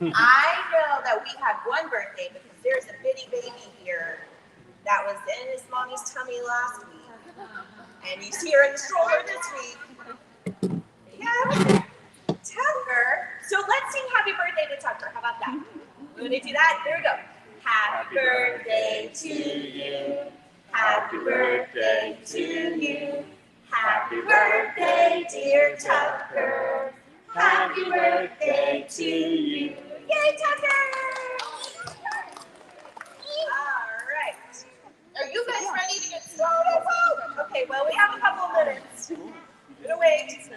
I know that we had one birthday because there's a bitty baby here that was in his mommy's tummy last week, and he's here in the stroller this week. Yeah, Tucker. So let's sing happy birthday to Tucker. How about that? We're going to do that. There we go. Happy birthday to you. Happy birthday to you. Happy birthday, dear Tucker. Happy birthday to you. Yay, Tucker! All right. Are you guys ready to get started? Okay, well, we have a couple of minutes. We're going to wait.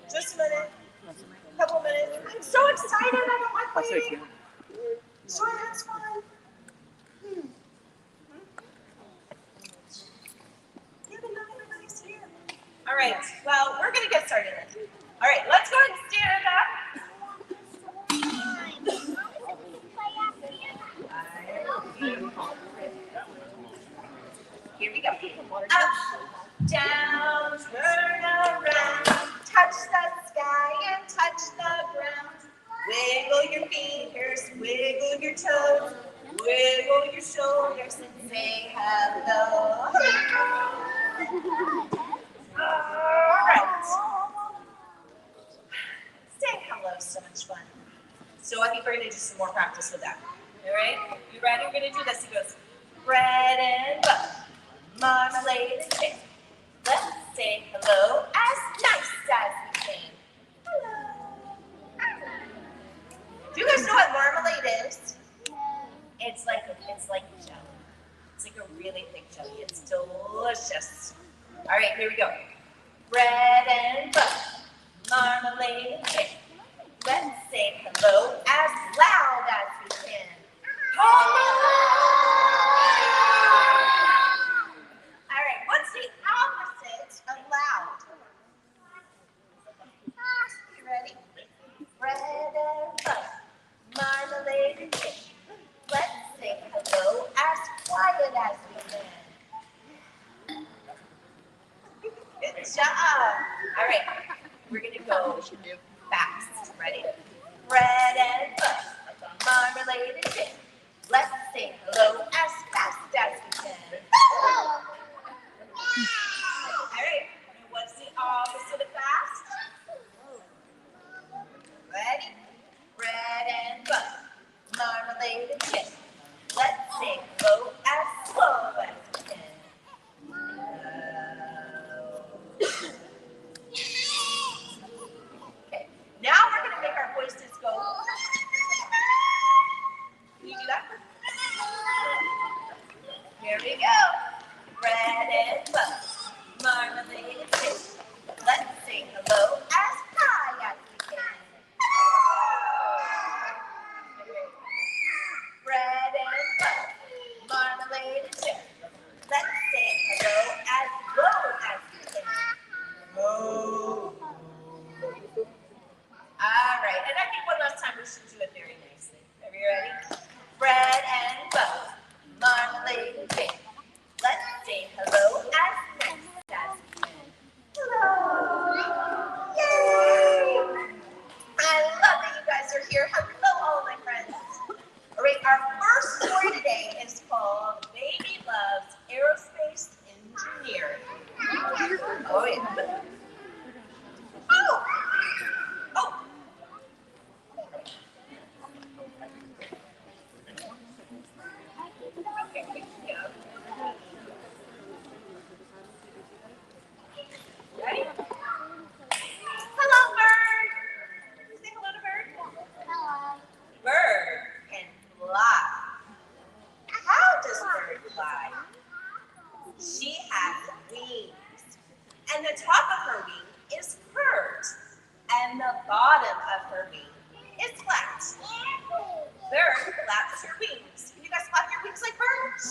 Just a minute. A couple of minutes. I'm so excited. I don't like waiting. Sure, that's fine. Yeah, but not everybody's here. All right. Well, we're going to get started then. All right, let's go ahead and stand up. Here we go. Up, down, turn around, touch the sky and touch the ground. Wiggle your fingers, wiggle your toes, wiggle your shoulders and say hello. All right. Saying hello is so much fun. So I think we're going to do some more practice with that. All right? You ready? We're going to do this. It goes bread and butter, marmalade and jam. Let's say hello as nice as we can. Hello. Do you guys know what marmalade is? It's like jelly. It's like a really thick jelly. It's delicious. All right, here we go. Bread and butter, marmalade and jam. Let's say hello as loud as we can. Hello! All right, what's the opposite of loud? You ready? Bread and butter, marmalade and jam. Let's say hello as quiet as we can. Good job. All right, we're going to go fast. Ready? Bread and butter, marmalade and jam. Let's say hello as fast as we can. All right, and what's the opposite of fast? Ready? Bread and butter, marmalade and jam. Let's say hello as slow as we can. Okay, now we're going to make our voices go. Can you do that? Here we go. Bread and butter, marmalade and jam. Let's say hello as high as we can. Bread and butter, marmalade and jam. Let's say hello as low as we can. Low. All right, and I think one last time we should do it very nicely. Are we ready? Bread and butter, marmalade and jam. Let's say hello as nice as we can. Hello. Yay! I love that you guys are here. Hello, all my friends. All right, our first story today is called Baby Loves Aerospace Engineering. Oh, yeah. Oh! Oh! Okay, here we go. Ready? Hello, bird. Say hello to bird. Hello. Bird can fly. How does bird fly? She has wings, and the top of her wing is curved, and the bottom of her wing is flat. Bird flaps her wings. Can you guys flap your wings like birds?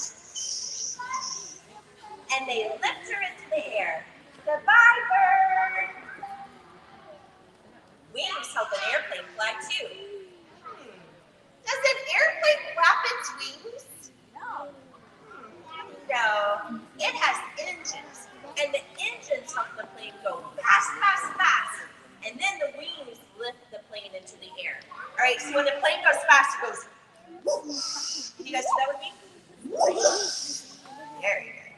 And they lift her into the air. Goodbye, bird. Wings help an airplane fly too. Does an airplane flap its wings? No. No. It has engines, and the engines help the plane go fast, fast, fast. And then the wings lift the plane into the air. All right, so when the plane goes fast, it goes whoosh. Can you guys do that with me? Whoosh. Very good.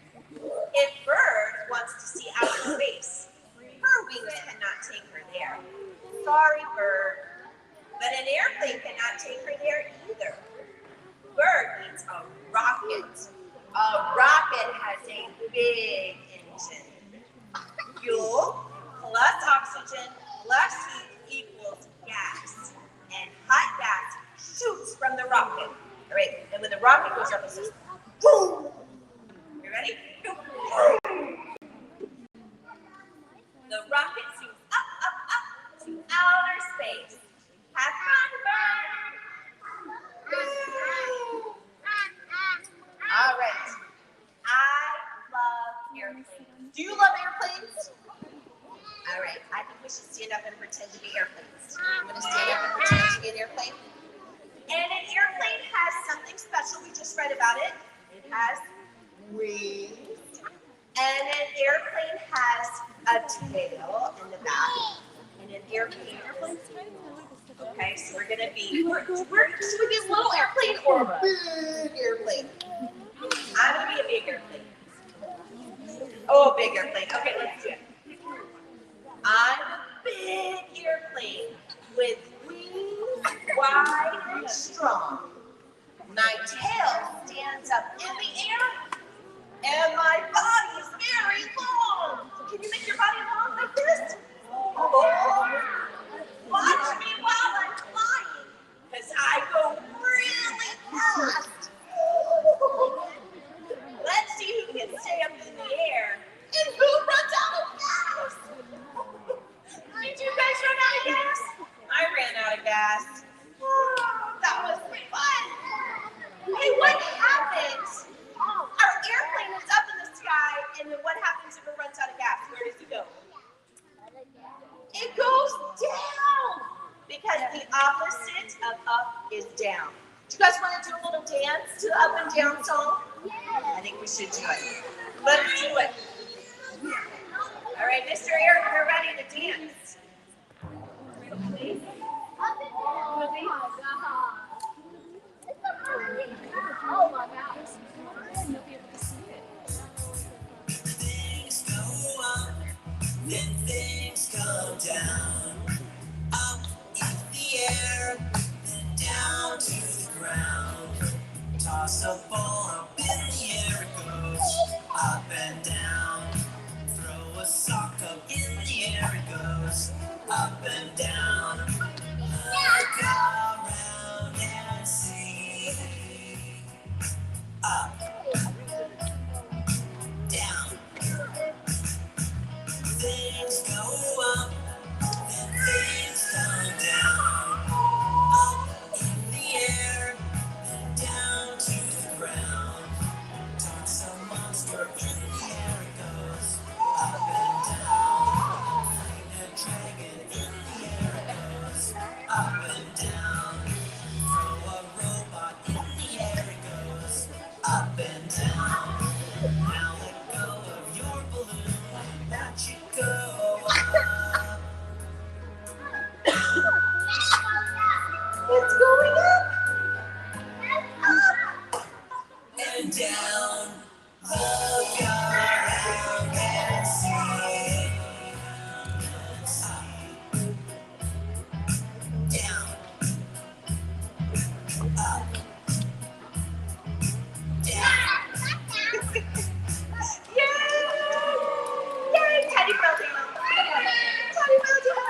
If Bird wants to see outer space, her wings cannot take her there. Sorry, Bird. But an airplane cannot take her there either. Bird needs a rocket. A rocket has a big engine. Fuel plus oxygen plus heat equals gas. And hot gas shoots from the rocket. All right, and when the rocket goes up, it says, boom. You ready? The rocket shoots up to outer space. Have fun, Bird. All right. I love airplanes. Do you love airplanes? All right. I think we should stand up and pretend to be airplanes. I'm going to stand up and pretend to be an airplane. And an airplane has something special. We just read about it. It has wings. And an airplane has a tail in the back. And an airplane. Okay, so we're going to be, should we be a little airplane or a big airplane? I'm going to be a big airplane. Oh, a big airplane. Okay, let's do it. I'm a big airplane with wings wide and strong. My tail stands up in the air, and my body is very long. Can you make your body long like this? Oh. Watch me while I'm flying, because I go really fast. Let's see who can stay up in the air and who runs out of gas. Did you guys run out of gas? I ran out of gas. Oh, that was fun. Hey, what happens? Our airplane is up in the sky, and then what happens if it runs out of gas? Where does it go? It goes down, because the opposite of up is down. Do you guys want to do a little dance to the up and down song? I think we should do it. Let's do it. All right, Mr. Eric, we're ready to dance. Oh my gosh. You'll be able to see it. Things go up, then things come down. Up in the air, then down to the ground. Toss a ball up in the air, it goes up and down. Throw a sock up in the air, it goes up and down. Look around and see. Up, down. Things go up, then things come down. Up in the air, then down to the ground. Toss a monster in the air, it goes up and down. Find a dragon in the air, it goes up and down. Throw a robot in the air, it goes up and down. Now let go of your balloon and watch it go up. It's going up. And down. Look around and see. Down. Up. Down. Yay! Yay! Teddy building. Teddy building.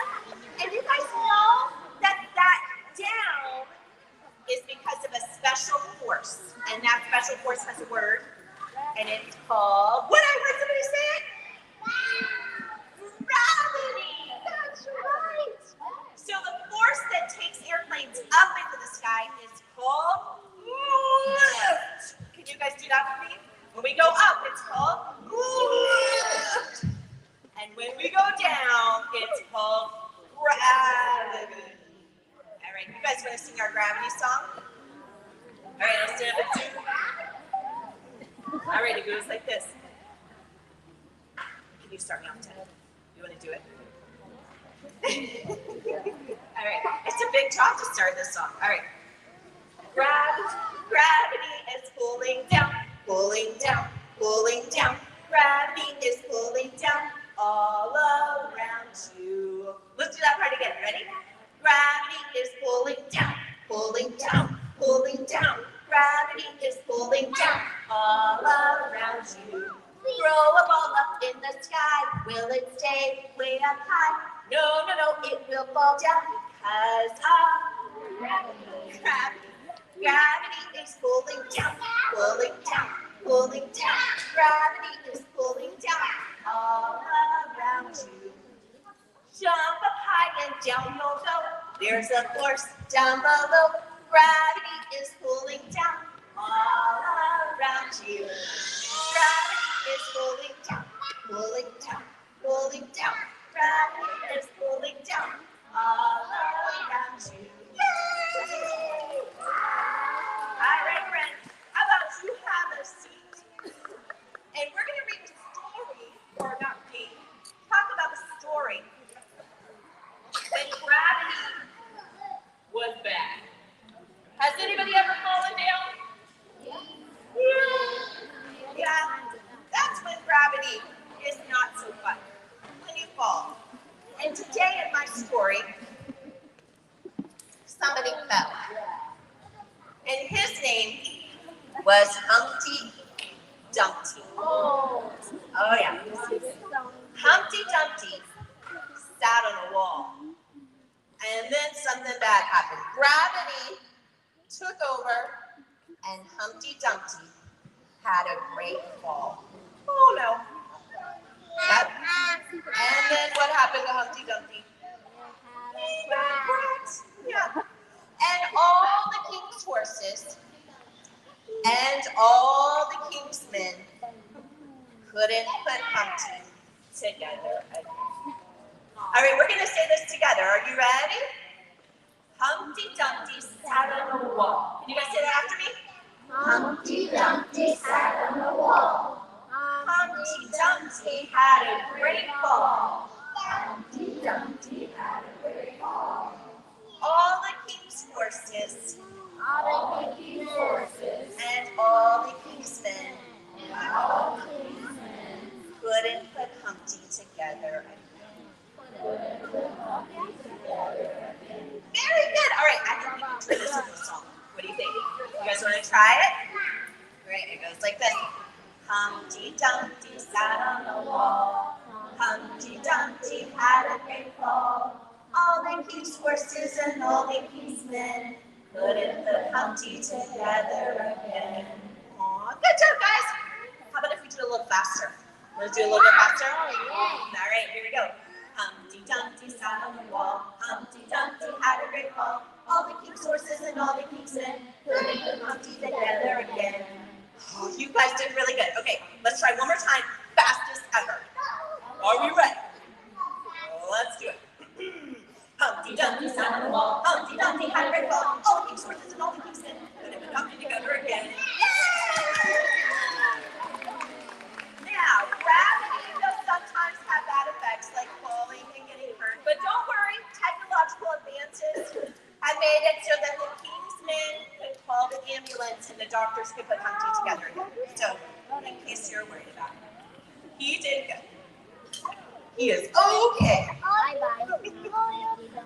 And you guys know that down is because of a special force. And that special force has a word. And it's called, what I heard somebody say it? Gravity. That's right. So the force that takes airplanes up into the sky is called lift. Can you guys do that for me? When we go up, it's called lift. And when we go down, it's called gravity. All right, you guys want to sing our gravity song? All right, let's stand up and do. All right, it goes like this. Can you start me off, Ted? You want to do it? All right, it's a big drop to start this song. All right. Gravity is pulling down, pulling down, pulling down. Gravity is pulling down all around you. Let's do that part again. Ready? Gravity is pulling down, pulling down, pulling down. Gravity is pulling down all around you. Throw a ball up in the sky. Will it stay way up high? No, no, no, it will fall down because of gravity. Gravity is pulling down, pulling down, pulling down. Gravity is pulling down all around you. Jump up high and down you'll go. There's a force down below. Gravity is pulling down all around you. Gravity is pulling down, pulling down, pulling down. Gravity is pulling down all around you. Yay! All right, friends. How about you have a seat? And we're going to read a story, or not read, talk about a story when gravity was bad. Has anybody ever fallen down? Yeah. That's when gravity is not so fun. When you fall. And today in my story, somebody fell. And his name was Humpty Dumpty. Oh yeah. Humpty Dumpty sat on a wall. And then something bad happened. Gravity took over and Humpty Dumpty had a great fall. Oh no. And then what happened to Humpty Dumpty? He got cracked. Yeah. And all the king's horses and all the king's men couldn't put Humpty together again. All right, we're going to say this together. Are you ready? Humpty Dumpty sat on a wall. Can you guys say that after me? Humpty Dumpty sat on the wall. Humpty Dumpty had a great fall. Humpty Dumpty had a great fall. All the king's horses All the king's horses and all the king's men and all the king's men couldn't put Humpty together again. couldn't put Humpty together again. Very good. All right, I think we can try this in the song. What do you think? You guys want to try it? Great. It goes like this. Humpty Dumpty sat on the wall. Humpty Dumpty had a great fall. All the king's horses and all the king's men couldn't put Humpty together again. Aw, good job, guys. How about if we do it a little faster? Want to do it a little bit faster? All right, here we go. Humpty Dumpty sat on the wall. Humpty Dumpty had a great fall. All the king's horses and all the king's men couldn't put Humpty together again. Oh, you guys did really good. Okay, let's try one more time. Fastest ever. Are we ready? Let's do it. Humpty Dumpty sat on the wall. Humpty Dumpty had a great fall. All the king's horses and all the king's men couldn't put Humpty together again. Now, gravity does sometimes have bad effects like falling and getting hurt. But don't worry, technological advances have made it so that the king's men could call the ambulance and the doctors could put Humpty together again. So, in case you're worried about it, he did good. He is okay. All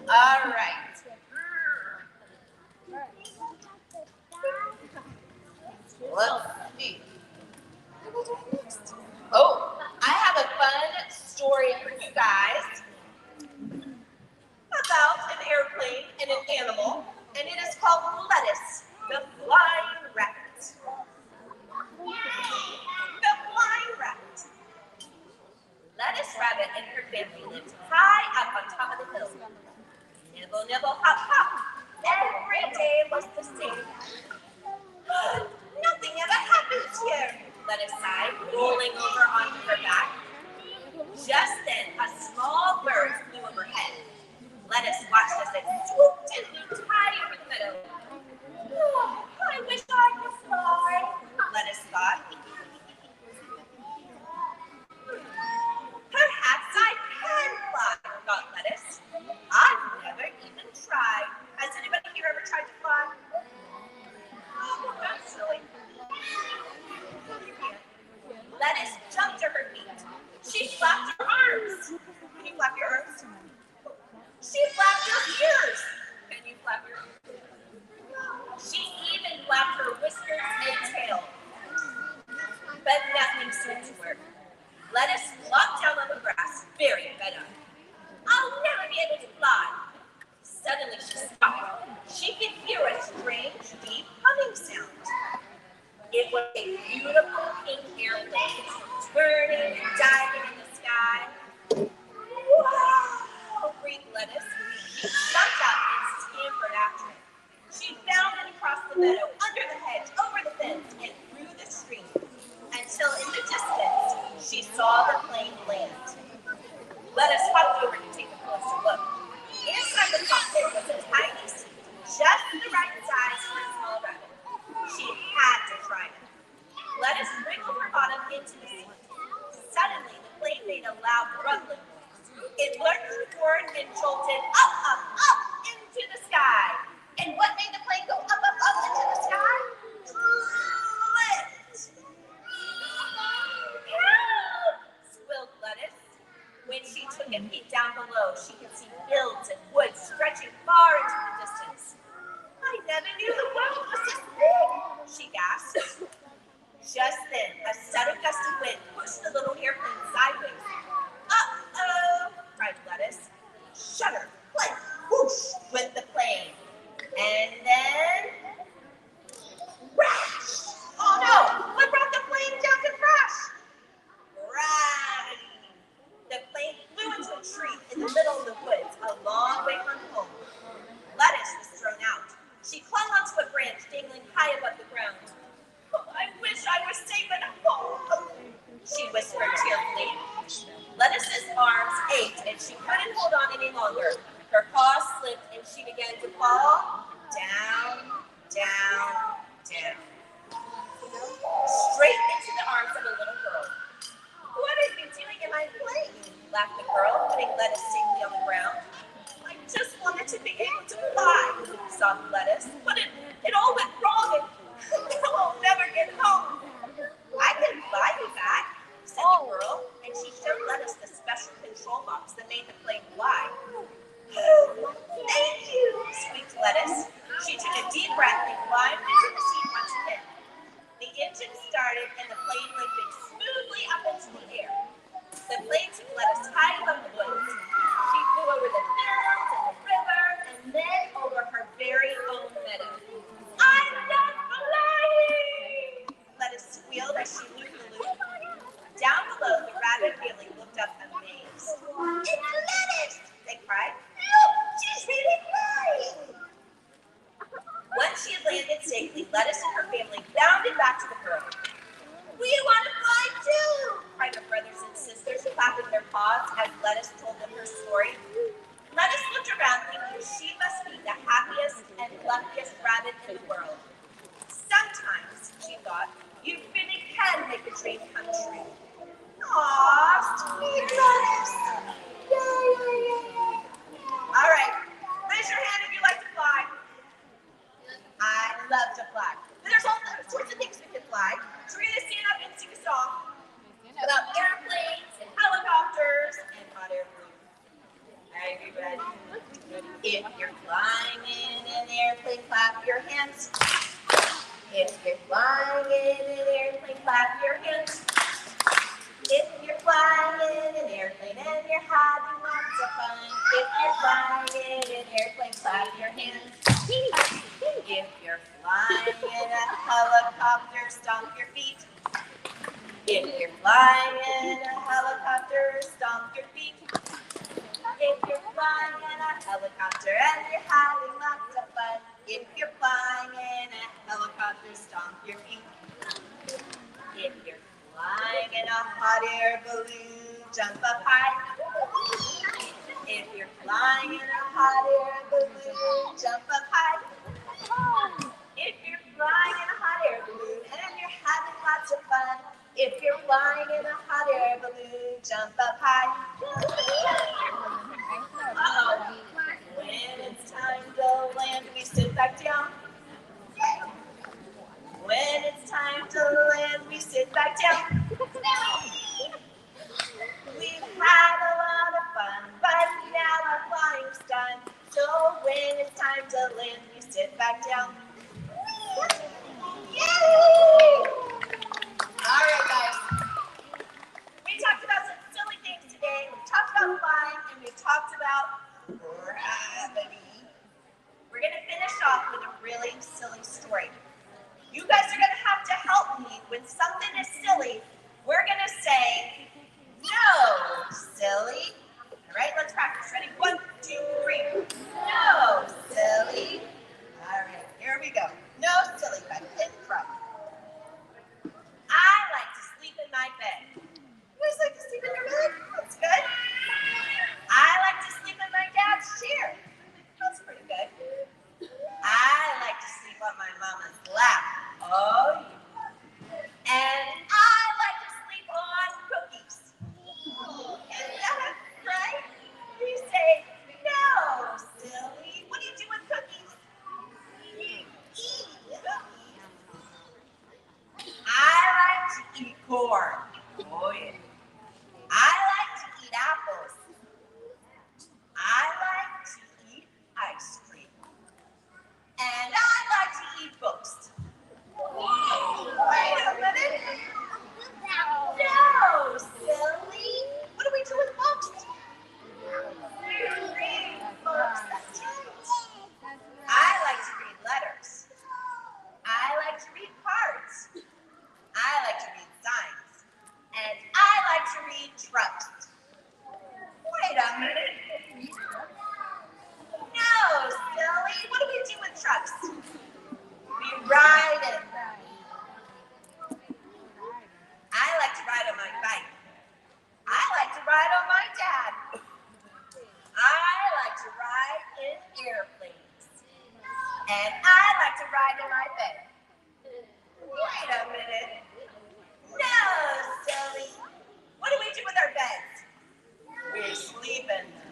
right. Let's see. Oh, I have a fun story for you guys about an airplane and an animal, and it is called Lettuce, the flying rabbit. The flying rabbit. Lettuce Rabbit and her family lived high up on top of the hill. Nibble, nibble, hop, hop. Every day was the same. Nothing ever happens here, Lettuce sighed, rolling over onto her back. Just then, a small bird flew overhead. Lettuce watched as it swooped and flew high over the meadow. Oh, I wish I could fly, Lettuce thought. Perhaps I can fly, thought Lettuce. she stopped. She could hear a strange, deep humming sound. It was a beautiful pink airplane, turning and diving in the sky. Wow! Breathed Lettuce. She jumped up and scampered after it. She bounded across the meadow, under the hedge, over the fence, and through the stream, until in the distance she saw the plane land. Lettuce hopped over to take a closer look. Inside the cockpit was a tiny seat, just the right size for a small rabbit. She had to try it. Lettuce wriggled her bottom into the seat. Suddenly, the plane made a loud rumbling noise. It lurched forward and jolted up into the sky. And what made the plane go up into the sky? Lift! Help! Squealed Lettuce. When she took a peek down below, she could see fields and woods stretching far into the distance. I never knew the world was this big, she gasped. Just then, a sudden gust of wind pushed the little airplane sideways. Uh-oh, cried Lettuce. Shudder, click, whoosh, went the plane. And then, crash! Oh no, what brought the plane down to crash? Gravity. The plane flew into a tree in the middle of the woods, a long way from home. Lettuce was thrown out. She clung onto a branch dangling high above the ground. Oh, I wish I were safe at home, she whispered tearfully. Lettuce's arms ached and she couldn't hold on any longer. Her paws slipped and she began to fall down, down, down. Straight into the arms of a little girl. What are you doing in my plane? Laughed the girl, putting Lettuce safely on the ground. I just wanted to be able to fly, sobbed Lettuce, but it all went wrong and I'll never get home. I can fly you back, said the girl, and she showed Lettuce the special control box that made the plane fly. Thank you, squeaked Lettuce. She took a deep breath and climbed into the seat once again. The engine started and the plane lifted smoothly up into the air. The plane took Lettuce high above the woods. She flew over the fields and the river and then over her very own meadow. I'm not flying! Lettuce squealed as she looped the loop. Down below, the rabbit family looked up amazed. It's Lettuce! They cried. Look, she's really flying! Once she had landed safely, Lettuce and her family bounded back to the girl. We want to fly too! Cried her brothers and sisters, clapping their paws as Lettuce told them her story. Lettuce looked around thinking she must be the happiest and luckiest rabbit in the world. Sometimes, she thought, you really can make a dream come true. Aww, sweet Lettuce! Yay! All right, raise your hand if you like to fly. I love to fly. There's all sorts of things we can fly. So we're going to stand up and sing a song about airplanes and helicopters and hot air balloons. Are you ready? If you're flying in an airplane, clap your hands. If you're flying in an airplane, clap your hands. If you're flying in an airplane and you're having lots of fun. If you're flying in an airplane, clap your hands. If you're flying in a helicopter, stomp your feet. If you're flying in a helicopter, stomp your feet. If you're flying in a helicopter and you're having lots of fun. If you're flying in a helicopter, stomp your feet. If you're flying in a hot air balloon, jump up high. If you're flying in a hot air balloon, jump up high. If you're flying in a hot air balloon and you're having lots of fun. If you're flying in a hot air balloon, jump up high. Uh-oh. When it's time to land, we sit back down. When it's time to land, we sit back down. We've had a lot of fun, but now our flying's done. So when it's time to land, we sit back down. Yay! All right, guys. We talked about some silly things today. We talked about flying, and we talked about gravity. we're going to finish off with a really silly story. You guys are going to have to help me when something is silly. We're going to say, no, silly. All right, let's practice. Ready? 1, 2, 3. No, silly. All right, here we go. No, silly, but in front. I like to sleep in my bed. You guys like to sleep in your bed? That's good. I like to sleep in my dad's chair. That's pretty good. I like to sleep on my mama's lap. Oh, yeah. And I like to sleep on cookies. Is that right? We say, no, silly. What do you do with cookies? You eat cookies. I like to eat corn. Oh, yeah. I like to eat apples. I like to eat ice cream. And I like to eat books. Wait a minute. No, silly. What do we do with books? We read books. That's right. I like to read letters. I like to read cards. I like to read signs. And I like to read trucks. Wait a minute. No, silly. What do we do with trucks? We ride in them. I like to ride on my bike. I like to ride on my dad. I like to ride in airplanes. And I like to ride in my bed. Wait a minute. No, silly. What do we do with our beds? We sleep in them.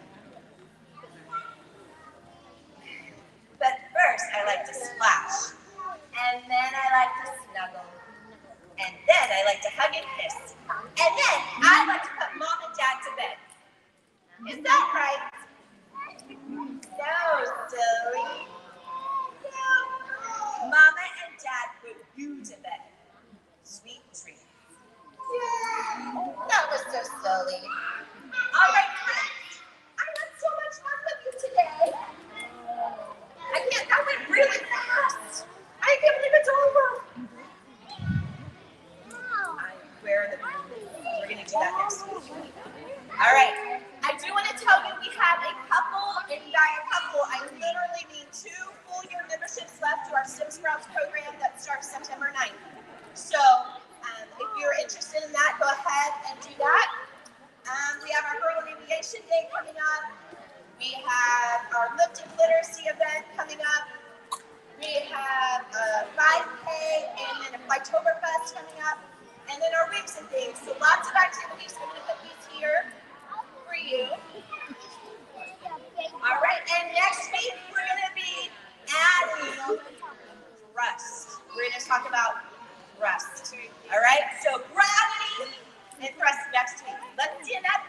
But first, I like to splash. And then I like to snuggle. And then I like to hug and kiss. And then I like to put mom and dad to bed. Is that right? No, silly. No. Mama and dad put you to bed. Sweet dreams. Yay! That was so silly. All right, friends. I had so much fun with you today. That went really fast. I can't believe it's over. Where are the We're going to do that next week. All right. I do want to tell you we have a couple, and by a couple, I literally mean 2 full-year memberships left to our STEM Sprouts program that starts September 9th. So if you're interested in that, go ahead and do that. We have our Girl in Aviation Day coming up. We have our Lifted Literacy event coming up. We have a 5K and then a Flytoberfest coming up. And then our weeks and things. So lots of activities. I'm going to put these here for you. All right. And next week, we're going to be adding thrust. We're going to talk about thrust. All right. So gravity and thrust next week. Let's stand up.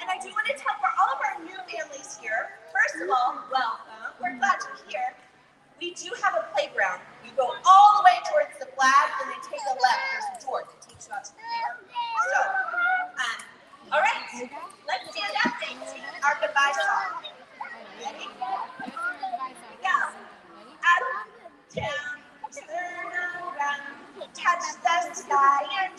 And I do want to tell for all of our new families here, first of all, welcome. We're glad you're here. We do have a playground. You go all the way towards the flag and then take a left. There's a door that takes you out to the playground. So, all right, let's stand up and sing our goodbye song. Ready? Go. Up, down, turn around, touch the sky and